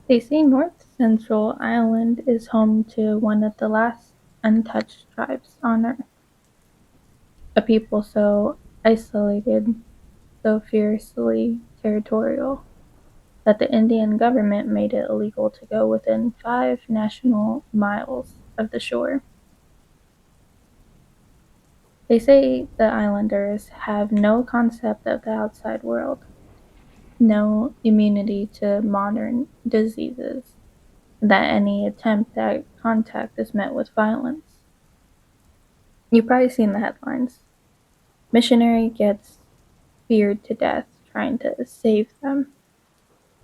They say North Central Island is home to one of the last untouched tribes on Earth, a people so isolated, so fiercely territorial, that the Indian government made it illegal to go within 5 national miles of the shore. They say the islanders have no concept of the outside world, no immunity to modern diseases, that any attempt at contact is met with violence. You've probably seen the headlines. Missionary gets speared to death trying to save them.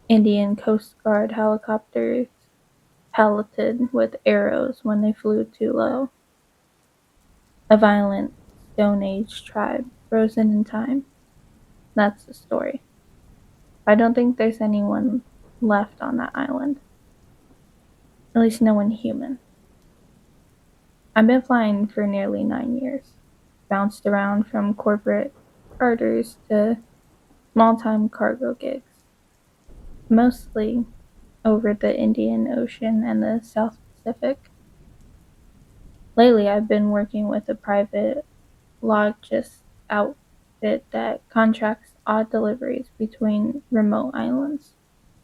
Indian Coast Guard helicopters pelleted with arrows when they flew too low. A violent Stone Age tribe frozen in time. That's the story. I don't think there's anyone left on that island. At least no one human. I've been flying for nearly 9 years. Bounced around from corporate charters to small-time cargo gigs, mostly over the Indian Ocean and the South Pacific. Lately, I've been working with a private logist outfit that contracts odd deliveries between remote islands.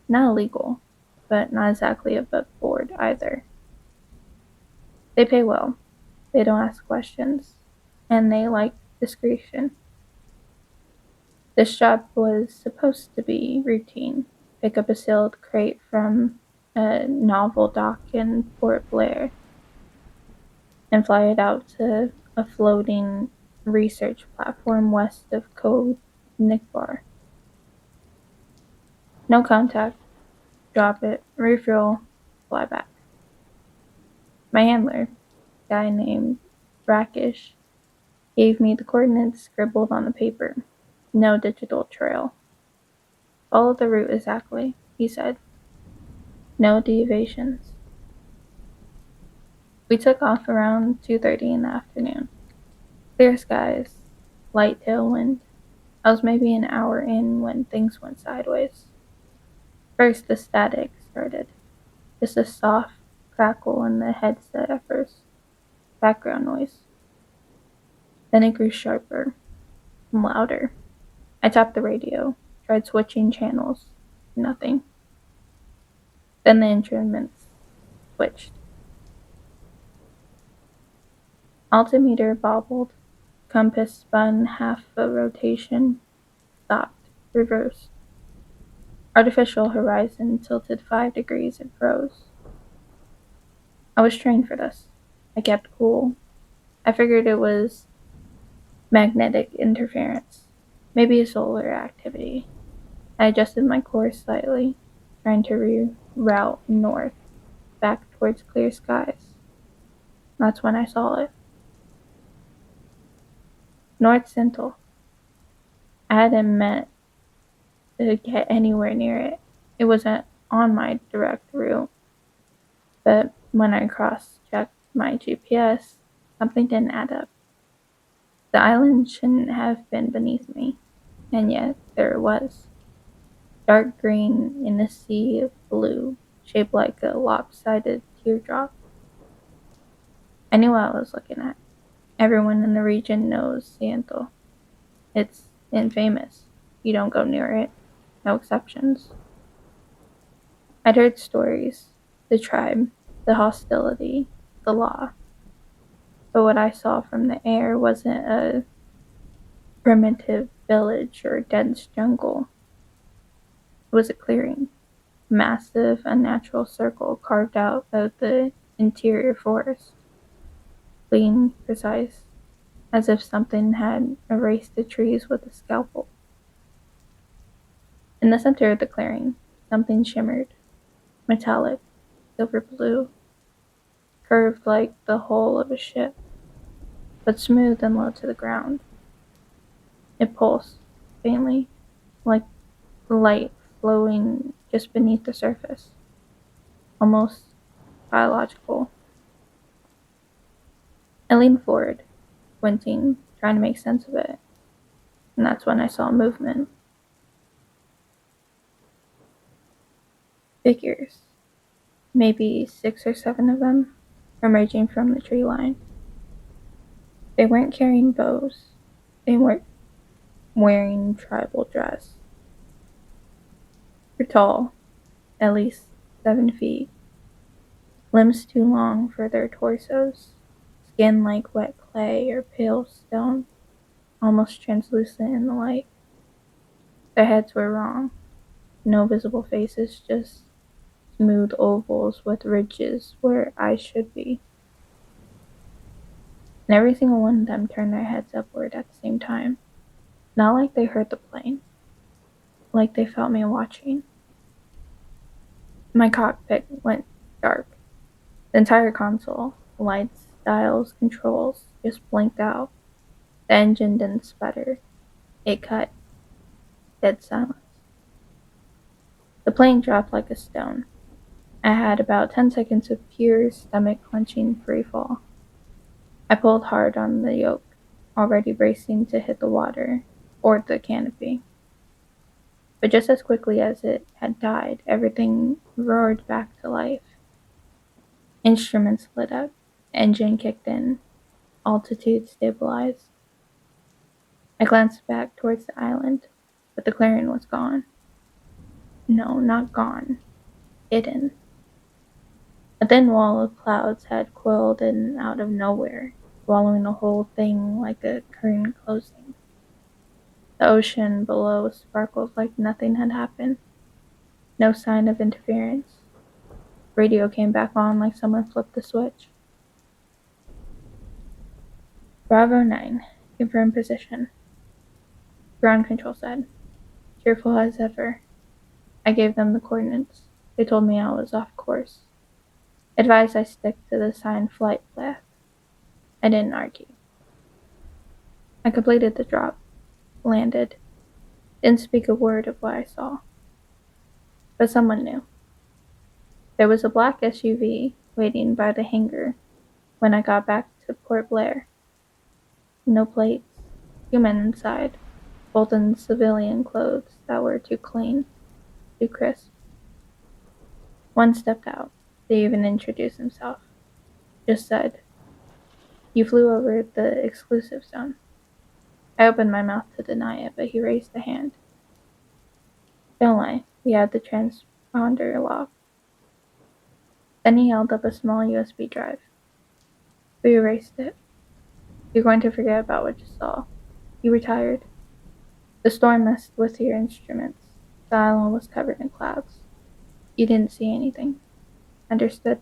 Not illegal, but not exactly above board either. They pay well, they don't ask questions, and they like discretion. This job was supposed to be routine. Pick up a sealed crate from a novel dock in Port Blair and fly it out to a floating research platform west of Code Nickbar. No contact, drop it, refuel, fly back. My handler, a guy named Brackish, gave me the coordinates scribbled on the paper. No digital trail. Follow the route exactly, he said. No deviations. We took off around 2:30 in the afternoon. Clear skies, light tailwind. I was maybe an hour in when things went sideways. First, the static started. Just a soft crackle in the headset at first. Background noise. Then it grew sharper and louder. I tapped the radio, tried switching channels. Nothing. Then the instruments switched. Altimeter bobbled. Compass spun half a rotation. Stopped. Reversed. Artificial horizon tilted 5 degrees and froze. I was trained for this. I kept cool. I figured it was magnetic interference, maybe a solar activity. I adjusted my course slightly, trying to reroute north, back towards clear skies. That's when I saw it. North Central. I hadn't meant to get anywhere near it. It wasn't on my direct route, but when I cross-checked my GPS, something didn't add up. The island shouldn't have been beneath me, and yet there it was. Dark green in a sea of blue, shaped like a lopsided teardrop. I knew what I was looking at. Everyone in the region knows Ciento. It's infamous. You don't go near it. No exceptions. I'd heard stories. The tribe, the hostility, the law. But what I saw from the air wasn't a primitive village or dense jungle. It was a clearing, a massive, unnatural circle carved out of the interior forest, clean, precise, as if something had erased the trees with a scalpel. In the center of the clearing, something shimmered, metallic, silver blue, curved like the hull of a ship, but smooth and low to the ground. It pulsed, faintly, like light flowing just beneath the surface, almost biological. I leaned forward, squinting, trying to make sense of it, and that's when I saw movement. Figures. maybe 6 or 7 of them, emerging from the tree line. They weren't carrying bows. They weren't wearing tribal dress. They're tall, at least 7 feet, limbs too long for their torsos, skin like wet clay or pale stone, almost translucent in the light. Their heads were wrong. No visible faces, just smooth ovals with ridges where eyes should be. And every single one of them turned their heads upward at the same time. Not like they heard the plane, like they felt me watching. My cockpit went dark. The entire console, lights, dials, controls, just blinked out. The engine didn't sputter. It cut. Dead silence. The plane dropped like a stone. I had about 10 seconds of pure stomach-clenching free fall. I pulled hard on the yoke, already bracing to hit the water or the canopy. But just as quickly as it had died, everything roared back to life. Instruments lit up, engine kicked in, altitude stabilized. I glanced back towards the island, but the clearing was gone. No, not gone. Hidden. A thin wall of clouds had coiled in out of nowhere, swallowing the whole thing like a curtain closing. The ocean below sparkled like nothing had happened. No sign of interference. Radio came back on like someone flipped the switch. Bravo 9, confirm position. Ground control said, cheerful as ever. I gave them the coordinates. They told me I was off course. Advised I stick to the assigned flight path. I didn't argue. I completed the drop, landed, didn't speak a word of what I saw. But someone knew. There was a black SUV waiting by the hangar when I got back to Port Blair. No plates, 2 men inside, both in civilian clothes that were too clean, too crisp. One stepped out. They even introduced himself. Just said, you flew over the exclusive zone. I opened my mouth to deny it, but he raised a hand. Don't lie, we had the transponder locked. Then he held up a small USB drive. We erased it. You're going to forget about what you saw. You were tired. The storm messed with your instruments. The island was covered in clouds. You didn't see anything. Understood?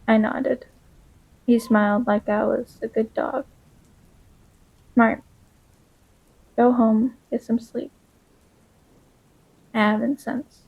I nodded. He smiled like I was a good dog. Smart. Go home, get some sleep. I haven't since.